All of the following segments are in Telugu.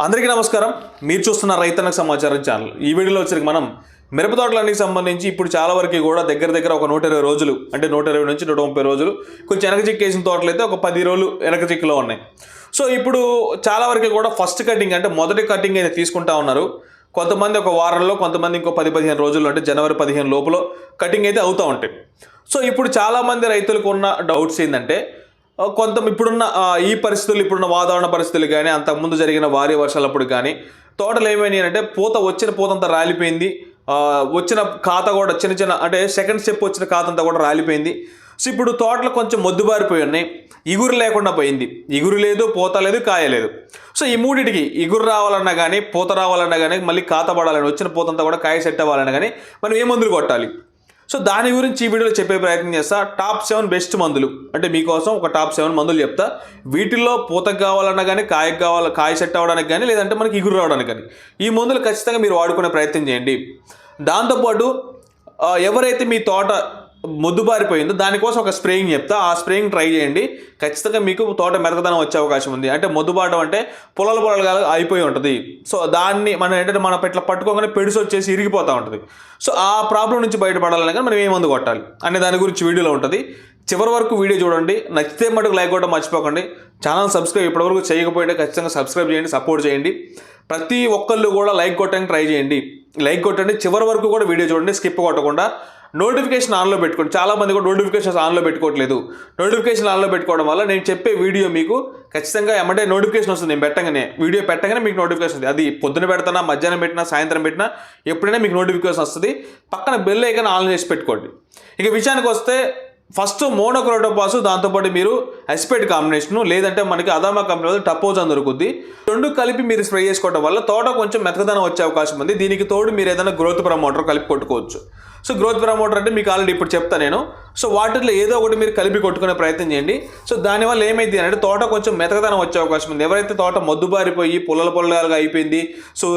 అందరికీ నమస్కారం. మీరు చూస్తున్న రైతన్నకు సమాచారం ఛానల్. ఈ వీడియోలో వచ్చరికి మనం మిరప తోటలన్నిటికి సంబంధించి ఇప్పుడు చాలా వరకు కూడా దగ్గర ఒక 120 రోజులు అంటే 120 నుంచి 130 రోజులు కొంచెం వెనక చిక్కేసిన తోటలు అయితే ఒక 10 రోజులు వెనక చిక్కులో ఉన్నాయి. సో ఇప్పుడు చాలా వరకు కూడా ఫస్ట్ కటింగ్ అంటే మొదటి కటింగ్ అయితే తీసుకుంటా ఉన్నారు. కొంతమంది ఒక వారంలో, కొంతమంది ఇంకో 10-15 రోజుల్లో అంటే జనవరి 15 లోపల కటింగ్ అయితే అవుతూ ఉంటాయి. సో ఇప్పుడు చాలామంది రైతులకు ఉన్న డౌట్స్ ఏంటంటే ఇప్పుడున్న ఈ పరిస్థితులు, ఇప్పుడున్న వాతావరణ పరిస్థితులు కానీ, అంతకుముందు జరిగిన భారీ వర్షాలప్పుడు కానీ తోటలు ఏమైనాయి అంటే వచ్చిన పూత అంతా రాలిపోయింది. వచ్చిన ఖాతా కూడా చిన్న అంటే సెకండ్ స్టెప్ వచ్చిన ఖాతా అంతా కూడా రాలిపోయింది. సో ఇప్పుడు తోటలు కొంచెం మొద్దుబారిపోయి ఉన్నాయి. ఇగురు లేకుండా పోయింది. ఇగురు లేదు, పూత లేదు, కాయ లేదు. సో ఈ మూడింటికి ఇగురు రావాలన్నా కానీ, పూత రావాలన్నా కానీ, మళ్ళీ ఖాతా పడాలని, వచ్చిన పూతంతా కూడా కాయ సెట్ అవ్వాలన్నా కానీ మనం ఏ మందులు కొట్టాలి? సో దాని గురించి ఈ వీడియోలో చెప్పే ప్రయత్నం చేస్తా. టాప్ 7 బెస్ట్ మందులు అంటే మీకోసం ఒక టాప్ 7 మందులు చెప్తా. వీటిల్లో పూతకు కావాలన్నా కానీ, కాయ సెట్ అవ్వడానికి కానీ, లేదంటే మనకి ఇగురు రావడానికి కానీ ఈ మందులు ఖచ్చితంగా మీరు వాడుకునే ప్రయత్నం చేయండి. దాంతోపాటు ఎవరైతే మీ తోట మొద్దుబారిపోయిందో దానికోసం ఒక స్ప్రేయింగ్ చెప్తా. ఆ స్ప్రేయింగ్ ట్రై చేయండి. ఖచ్చితంగా మీకు తోట మెరకదనం వచ్చే అవకాశం ఉంది. అంటే మొద్దుబారడం అంటే పొలాలుగా అయిపోయి ఉంటుంది. సో దాన్ని మనం ఏంటంటే మనం ఇట్లా పట్టుకోగానే పెడుసు వచ్చేసి ఇరిగిపోతూ ఉంటుంది. సో ఆ ప్రాబ్లం నుంచి బయటపడాలని కానీ మనం ఏ మందు కొట్టాలి అనే దాని గురించి వీడియోలో ఉంటుంది. చివరి వరకు వీడియో చూడండి. నచ్చితే మటుకు లైక్ కొట్టడం మర్చిపోకండి. ఛానల్ సబ్స్క్రైబ్ ఇప్పటివరకు చేయకపోతే ఖచ్చితంగా సబ్స్క్రైబ్ చేయండి, సపోర్ట్ చేయండి. ప్రతి ఒక్కళ్ళు కూడా లైక్ కొట్టడానికి ట్రై చేయండి. లైక్ కొట్టండి, చివరి వరకు కూడా వీడియో చూడండి, స్కిప్ కొట్టకుండా. నోటిఫికేషన్ ఆన్లో పెట్టుకోండి. చాలామంది కూడా నోటిఫికేషన్స్ ఆన్లో పెట్టుకోవట్లేదు. నోటిఫికేషన్ ఆన్లో పెట్టుకోవడం వల్ల నేను చెప్పే వీడియో మీకు ఖచ్చితంగా ఏమంటే నోటిఫికేషన్ వస్తుంది. నేను వీడియో పెట్టగానే మీకు నోటిఫికేషన్ వస్తుంది. అది పొద్దున పెడతానా, మధ్యాహ్నం పెట్టినా, సాయంత్రం పెట్టినా ఎప్పుడైనా మీకు నోటిఫికేషన్ వస్తుంది. పక్కన బెల్ ఐకాన్ ఆన్ చేసి పెట్టుకోండి. ఇక విషయానికి వస్తే ఫస్ట్ మోనోక్రోటోపాస్, దాంతోపాటు మీరు ఎస్పేట్ కాంబినేషను, లేదంటే మనకి అదామా కంపెనీ వల్ల టపోజాన్ దొరుకుద్ది. రెండు కలిపి మీరు స్ప్రే చేసుకోవడం వల్ల తోట కొంచెం మెతకదనం వచ్చే అవకాశం ఉంది. దీనికి తోడు మీరు ఏదైనా గ్రోత్ ప్రమోటర్ కలిపి కొట్టుకోవచ్చు. సో గ్రోత్ ప్రమోటర్ అంటే మీకు ఆల్రెడీ ఇప్పుడు చెప్తా నేను. సో వాటిలో ఏదో ఒకటి మీరు కలిపి కొట్టుకునే ప్రయత్నం చేయండి. సో దానివల్ల ఏమైంది అంటే తోట కొంచెం మెతకదనం వచ్చే అవకాశం ఉంది. ఎవరైతే తోట మొద్దుబారిపోయి పొల్లలుగా అయిపోయింది, సో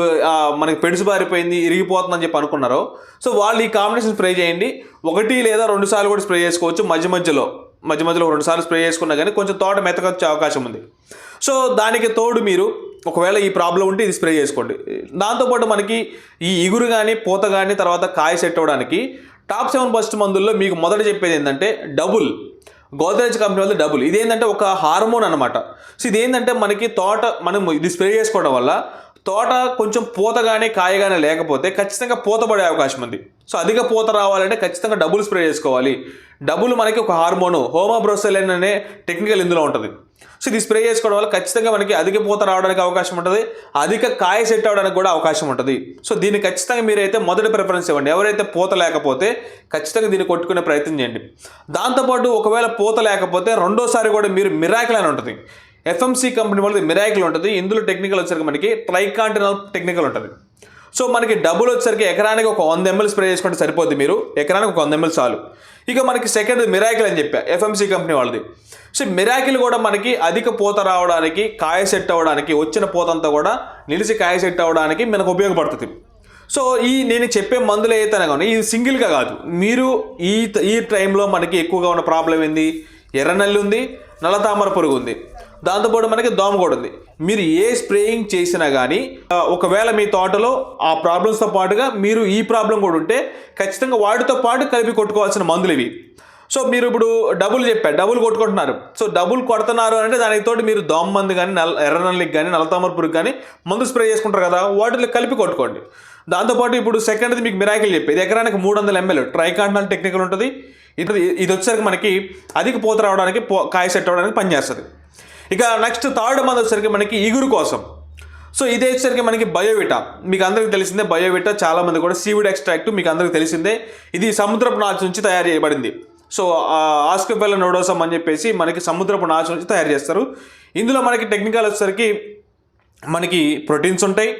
మనకి పెడుసు బారిపోయింది, ఇరిగిపోతుందని చెప్పి అనుకున్నారో, సో వాళ్ళు ఈ కాంబినేషన్ స్ప్రే చేయండి. 1 లేదా 2 సార్లు కూడా స్ప్రే చేసుకోవచ్చు. మధ్యలో 2 సార్లు స్ప్రే చేసుకున్నా కానీ కొంచెం తోట మెతకొచ్చే అవకాశం ఉంది. సో దానికి తోడు మీరు ఒకవేళ ఈ ప్రాబ్లం ఉంటే ఇది స్ప్రే చేసుకోండి. దాంతోపాటు మనకి ఈ ఇగురు కానీ, పూత కానీ, తర్వాత కాయ సెట్ అవ్వడానికి టాప్ 7 బెస్ట్ మందుల్లో మీకు మొదట చెప్పేది ఏంటంటే డబుల్, గోద్రేజ్ కంపెనీ వల్ల డబుల్. ఇదేంటంటే ఒక హార్మోన్ అనమాట. సో ఇదేంటంటే మనకి తోట మనం ఇది స్ప్రే చేసుకోవడం వల్ల తోట కొంచెం పూత కానీ, కాయ కానీ లేకపోతే ఖచ్చితంగా పూత పడే అవకాశం ఉంది. సో అధిక పూత రావాలంటే ఖచ్చితంగా డబుల్ స్ప్రే చేసుకోవాలి. డబుల్ మనకి ఒక హార్మోను హోమోబ్రోసెలిన్ అనే టెక్నికల్ ఇందులో ఉంటుంది. సో ఇది స్ప్రే చేసుకోవడం వల్ల ఖచ్చితంగా మనకి అధిక పూత రావడానికి అవకాశం ఉంటుంది, అధిక కాయ సెట్ అవ్వడానికి కూడా అవకాశం ఉంటుంది. సో దీన్ని ఖచ్చితంగా మీరైతే మొదటి ప్రిఫరెన్స్ ఇవ్వండి. ఎవరైతే పూత లేకపోతే ఖచ్చితంగా దీన్ని కొట్టుకునే ప్రయత్నం చేయండి. దాంతోపాటు ఒకవేళ పూత లేకపోతే రెండోసారి కూడా మీరు మిరాకిల్ అని ఉంటుంది. ఎఫ్ఎంసి కంపెనీ వాళ్ళది మిరాకిల్ ఉంటుంది. ఇందులో టెక్నికల్ వచ్చేసరికి మనకి ట్రైకాంటినల్ టెక్నికల్ ఉంటుంది. సో మనకి డబుల్ వచ్చేసరికి ఎకరానికి ఒక 100 ml స్ప్రే చేసుకుంటే సరిపోద్ది. మీరు ఎకరానికి ఒక 100 ml చాలు. ఇక మనకి సెకండ్ మిరాకిల్ అని చెప్పా, ఎఫ్ఎంసి కంపెనీ వాళ్ళది. సో మిరాకిల్ కూడా మనకి అధిక పూత రావడానికి, కాయ సెట్ అవ్వడానికి, వచ్చిన పూత అంతా కూడా నిలిచి కాయ సెట్ అవ్వడానికి మనకు ఉపయోగపడుతుంది. సో నేను చెప్పే మందులు అయితే కానీ ఇది సింగిల్గా కాదు. మీరు ఈ టైంలో మనకి ఎక్కువగా ఉన్న ప్రాబ్లం ఏంది? ఎర్రనల్లి ఉంది, నల్లతామర పురుగు ఉంది, దాంతోపాటు మనకి దోమ కూడా ఉంది. మీరు ఏ స్ప్రేయింగ్ చేసినా కానీ ఒకవేళ మీ తోటలో ఆ ప్రాబ్లమ్స్తో పాటుగా మీరు ఈ ప్రాబ్లం కూడా ఉంటే ఖచ్చితంగా వాటితో పాటు కలిపి కొట్టుకోవాల్సిన మందులు ఇవి. సో మీరు ఇప్పుడు డబుల్ కొట్టుకుంటున్నారు. సో డబుల్ కొడుతున్నారు అంటే దానికి తోటి మీరు దోమ మందు కానీ, ఎర్రనల్లికి కానీ, నల్లతామర పురుగు కానీ మందు స్ప్రే చేసుకుంటారు కదా, వాటిలో కలిపి కొట్టుకోండి. దాంతోపాటు ఇప్పుడు సెకండ్ది మీకు మిరాకిల్ చెప్పేది ఎకరానికి 300 ml ట్రైకాంటినల్ టెక్నికల్ ఉంటుంది. ఇది వచ్చేసరికి మనకి అధిక పూత రావడానికి, కాయ సెట్ అవ్వడానికి పనిచేస్తుంది. ఇక నెక్స్ట్ థర్డ్ మంది వచ్చేసరికి మనకి ఇగురు కోసం. సో ఇదే వచ్చేసరికి మనకి బయోవిటా. మీకు అందరికీ తెలిసిందే బయోవిటా. చాలామంది కూడా సీవిడ్ ఎక్స్ట్రాక్ట్ మీకు అందరికీ తెలిసిందే. ఇది సముద్రపు నాచు నుంచి తయారు చేయబడింది. సో ఆస్కోపెల్లా నోడోసమ్ అని చెప్పేసి మనకి సముద్రపు నాచు నుంచి తయారు చేస్తారు. ఇందులో మనకి టెక్నికల్ వచ్చేసరికి మనకి ప్రోటీన్స్ ఉంటాయి,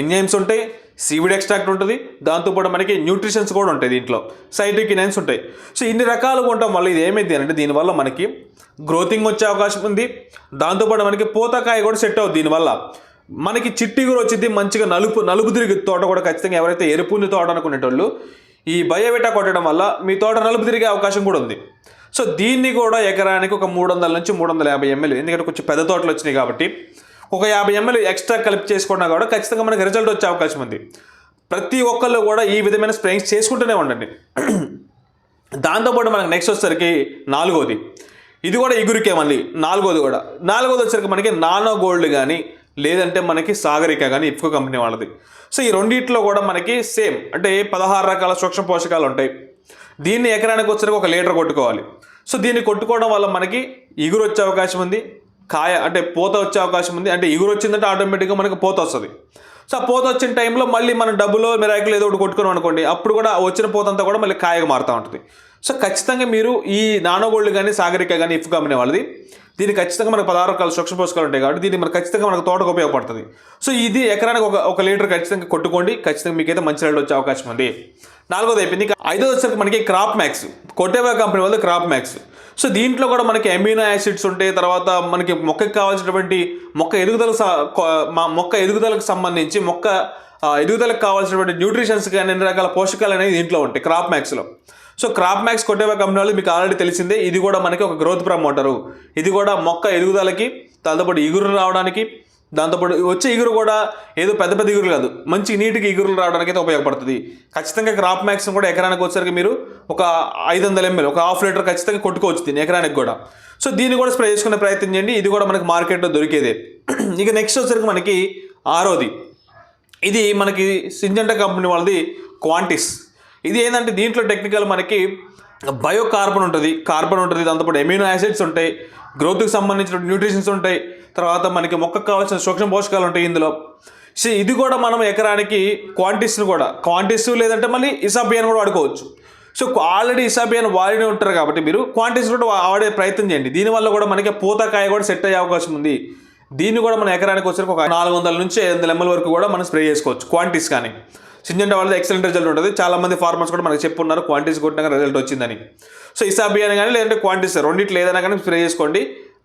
ఎంజైమ్స్ ఉంటాయి, సీవిడ్ ఎక్స్ట్రాక్ట్ ఉంటుంది, దాంతోపాటు మనకి న్యూట్రిషన్స్ కూడా ఉంటాయి, దీంట్లో సైటోకినైన్స్ ఉంటాయి. సో ఇన్ని రకాలుగా ఉండటం వల్ల ఇది ఏమైంది అంటే దీనివల్ల మనకి గ్రోతింగ్ వచ్చే అవకాశం ఉంది. దాంతోపాటు మనకి పూతకాయ కూడా సెట్ అవుతుంది. దీనివల్ల మనకి చిట్టిగురు వచ్చింది, మంచిగా నలుపు తిరిగి తోట కూడా ఖచ్చితంగా ఎవరైతే ఎరుపుంది తోట అనుకునేటోళ్ళు ఈ బయోవిటా కొట్టడం వల్ల మీ తోట నలుపు తిరిగే అవకాశం కూడా ఉంది. సో దీన్ని కూడా ఎకరానికి ఒక 300 నుంచి 350 ml, ఎందుకంటే కొంచెం పెద్ద తోటలు వచ్చినాయి కాబట్టి ఒక 50 ml ఎక్స్ట్రా కలిపి చేసుకున్నా కూడా ఖచ్చితంగా మనకి రిజల్ట్ వచ్చే అవకాశం ఉంది. ప్రతి ఒక్కళ్ళు కూడా ఈ విధమైన స్ప్రేయింగ్స్ చేసుకుంటూనే ఉండండి. దాంతోపాటు మనకు నెక్స్ట్ వచ్చేసరికి 4వది, ఇది కూడా ఇగురికే మళ్ళీ 4వది వచ్చేసరికి మనకి నానో గోల్డ్ కానీ లేదంటే మనకి సాగరిక కానీ ఇఫ్కో కంపెనీ వాళ్ళది. సో ఈ రెండిట్లో కూడా మనకి సేమ్ అంటే 16 రకాల సూక్ష్మ పోషకాలు ఉంటాయి. దీన్ని ఎకరానికి వచ్చరికి 1 లీటర్ కొట్టుకోవాలి. సో దీన్ని కొట్టుకోవడం వల్ల మనకి ఇగురు వచ్చే అవకాశం ఉంది, కాయ అంటే పూత వచ్చే అవకాశం ఉంది. అంటే ఇగురు వచ్చిందంటే ఆటోమేటిక్గా మనకి పూత వస్తుంది. సో ఆ పూత వచ్చిన టైంలో మళ్ళీ మనం డబ్బులో మిరాకిల్ ఏదో ఒకటి కొట్టుకున్నాం అనుకోండి, అప్పుడు కూడా వచ్చిన పూత అంతా కూడా మళ్ళీ కాయగా మారుతూ ఉంటుంది. సో ఖచ్చితంగా మీరు ఈ నానో గోల్డ్ కానీ సాగరిక కానీ ఇఫ్కో కంపెనీ వాళ్ళది, దీనికి ఖచ్చితంగా మనకు 16 రకాల సూక్ష్మ పోషకాలు ఉంటాయి కాబట్టి దీన్ని మనకు ఖచ్చితంగా మనకు తోటకు ఉపయోగపడుతుంది. సో ఇది ఎకరానికి 1 లీటర్ ఖచ్చితంగా కొట్టుకోండి, ఖచ్చితంగా మీకైతే మంచి రేట్ వచ్చే అవకాశం ఉంది. 4వది అయిపోయింది. 5వది వచ్చేసరికి మనకి క్రాప్ మ్యాక్స్, కొట్టేవా కంపెనీ వాళ్ళది క్రాప్ మ్యాక్స్. సో దీంట్లో కూడా మనకి అమినో యాసిడ్స్ ఉంటాయి. తర్వాత మనకి మొక్కకి కావాల్సినటువంటి మొక్క ఎదుగుదలకు సంబంధించి ఎదుగుదలకు కావాల్సినటువంటి న్యూట్రిషన్స్ కానీ అన్ని రకాల పోషకాలు అనేవి దీంట్లో ఉంటాయి crop మ్యాక్స్లో. So crop max కొట్టేవా company వాళ్ళు మీకు ఆల్రెడీ తెలిసిందే, ఇది కూడా మనకి ఒక గ్రోత్ ప్రమోటరు. ఇది కూడా మొక్క ఎదుగుదలకి, దాంతోపాటు ఇగురు రావడానికి, దాంతోపాటు వచ్చే ఇగురు కూడా ఏదో పెద్ద పెద్ద ఇగురు కాదు, మంచి నీటికి ఇగురులు రావడానికి అయితే ఉపయోగపడుతుంది. ఖచ్చితంగా క్రాప్ మ్యాక్స్ కూడా ఎకరానికి వచ్చేసరికి మీరు ఒక 500 ml, ఒక 1/2 లీటర్ ఖచ్చితంగా కొట్టుకోవచ్చు దీన్ని ఎకరానికి కూడా. సో దీన్ని కూడా స్ప్రే చేసుకునే ప్రయత్నం చేయండి, ఇది కూడా మనకి మార్కెట్లో దొరికేదే. ఇక నెక్స్ట్ వచ్చేసరికి మనకి 6వది, ఇది మనకి సింజెంటా కంపెనీ వాళ్ళది క్వాంటిస్. ఇది ఏంటంటే దీంట్లో టెక్నికల్ మనకి బయో కార్బన్ ఉంటుంది, దాంతోపాటు ఎమినో యాసిడ్స్ ఉంటాయి, గ్రోత్కి సంబంధించిన న్యూట్రిషన్స్ ఉంటాయి, తర్వాత మనకి మొక్కకు కావాల్సిన సూక్ష్మ పోషకాలు ఉంటాయి ఇందులో. సో ఇది కూడా మనం ఎకరానికి క్వాంటిస్ లేదంటే మళ్ళీ ఇసాబియాన్ కూడా వాడుకోవచ్చు. సో ఆల్రెడీ ఇసాబియాన్ వాడినే ఉంటారు కాబట్టి మీరు క్వాంటిస్ కూడా వాడే ప్రయత్నం చేయండి. దీనివల్ల కూడా మనకి పూతకాయ కూడా సెట్ అయ్యే అవకాశం ఉంది. దీన్ని కూడా మన ఎకరానికి వచ్చరికి ఒక 400 నుంచి 500 ml వరకు కూడా మనం స్ప్రే చేసుకోవచ్చు క్వాంటిస్ కానీ. సింజెంటా వాళ్ళది ఎక్సలెంట్ రిజల్ట్ ఉంటుంది. చాలామంది ఫార్మర్స్ కూడా మనకు చెప్పున్నారు క్వాంటిస్ కొట్టినాక రిజల్ట్ వచ్చిందని. సో ఇసాబియాన్ కానీ లేదంటే క్వాంటిస్ రెండిట్లో ఏదైనా కానీ స్ప్రే చేసుకోండి,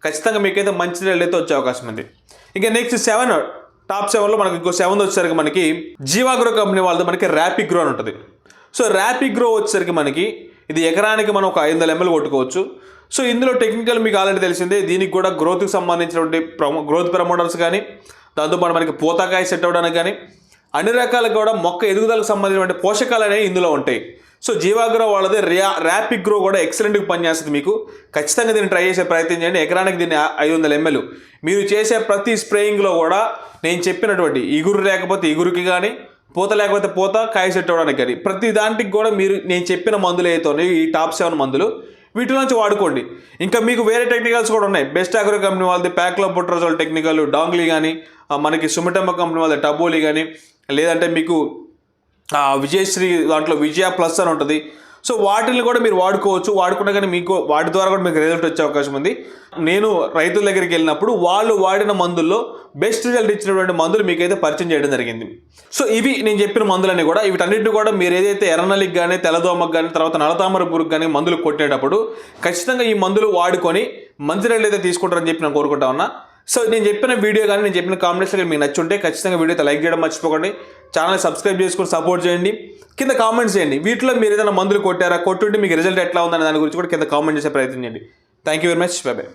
ఖచ్చితంగా మీకైతే మంచి రిజల్ట్ అయితే వచ్చే అవకాశం ఉంది. ఇక నెక్స్ట్ 7, టాప్ 7లో మనకి ఇంకో 7 వచ్చేసరికి మనకి జీవాగ్రో కంపెనీ వాళ్ళది మనకి ర్యాపిగ్రో అని ఉంటుంది. సో ర్యాపిగ్రో వచ్చేసరికి మనకి ఇది ఎకరానికి మనం ఒక 500 ml కొట్టుకోవచ్చు. సో ఇందులో టెక్నికల్ మీకు ఆల్రెడీ తెలిసిందే, దీనికి కూడా గ్రోత్కి సంబంధించినటువంటి గ్రోత్ ప్రమోటర్స్ కానీ, దాంతోపాటు మనకి పూతకాయ సెట్ అవ్వడానికి కానీ అన్ని రకాలుగా కూడా మొక్క ఎదుగుదలకు సంబంధించినటువంటి పోషకాలు అనేవి ఇందులో ఉంటాయి. సో జీవాగ్రో వాళ్ళది ర్యాపిగ్రో కూడా ఎక్సలెంట్గా పనిచేస్తుంది. మీకు ఖచ్చితంగా దీన్ని ట్రై చేసే ప్రయత్నం చేయండి. ఎకరానికి దీన్ని 500 ml మీరు చేసే ప్రతి స్ప్రేయింగ్లో కూడా నేను చెప్పినటువంటి ఇగురు లేకపోతే ఇగురుకి కానీ, పూత లేకపోతే పూత, కాయ సెట్ అవ్వడానికి కానీ ప్రతి దాంట్కి కూడా మీరు నేను చెప్పిన మందులు అయితే ఈ టాప్ 7 మందులు వీటి నుంచి వాడుకోండి. ఇంకా మీకు వేరే టెక్నికల్స్ కూడా ఉన్నాయి. బెస్ట్ అగ్రో కంపెనీ వాళ్ళది ప్యాక్లోబుట్రాజోల్ టెక్నికల్, డాంగ్లీ కానీ, మనకి సుమిటమ్మ కంపెనీ వాళ్ళది టబోలి కానీ, లేదంటే మీకు విజయశ్రీ దాంట్లో విజయ ప్లస్ అని ఉంటుంది. సో వాటిని కూడా మీరు వాడుకోవచ్చు. వాడుకున్నా కానీ మీకు వాటి ద్వారా కూడా మీకు రిజల్ట్ వచ్చే అవకాశం ఉంది. నేను రైతుల దగ్గరికి వెళ్ళినప్పుడు వాళ్ళు వాడిన మందుల్లో బెస్ట్ రిజల్ట్ ఇచ్చినటువంటి మందులు మీకైతే పరిచయం చేయడం జరిగింది. సో ఇవి నేను చెప్పిన మందులన్నీ కూడా, వీటన్నిటిని కూడా మీరు ఏదైతే ఎర్రనల్లికి కానీ, తెల్లదోమకు కానీ, తర్వాత నల్లతామర పురుగు కానీ మందులు కొట్టేటప్పుడు ఖచ్చితంగా ఈ మందులు వాడుకొని మంచి రిజల్ట్ అయితే తీసుకుంటారని చెప్పి నేను కోరుకుంటా ఉన్నా. సో నేను చెప్పిన వీడియో కానీ నేను చెప్పిన కామెంట్స్ కానీ మీకు నచ్చుంటే ఖచ్చితంగా వీడియో లైక్ చేయడం మర్చిపోకండి. ఛానల్ సబ్స్క్రైబ్ చేసుకొని సపోర్ట్ చేయండి. కింద కామెంట్స్ చేయండి, వీటిలో మీరు ఏదైనా మందులు కొట్టారా, కొట్టుంటే మీకు రిజల్ట్ ఎట్లా ఉందనే దాని గురించి కూడా కింద కామెంట్ చేసే ప్రయత్నం చేయండి. Thank you very much. By by.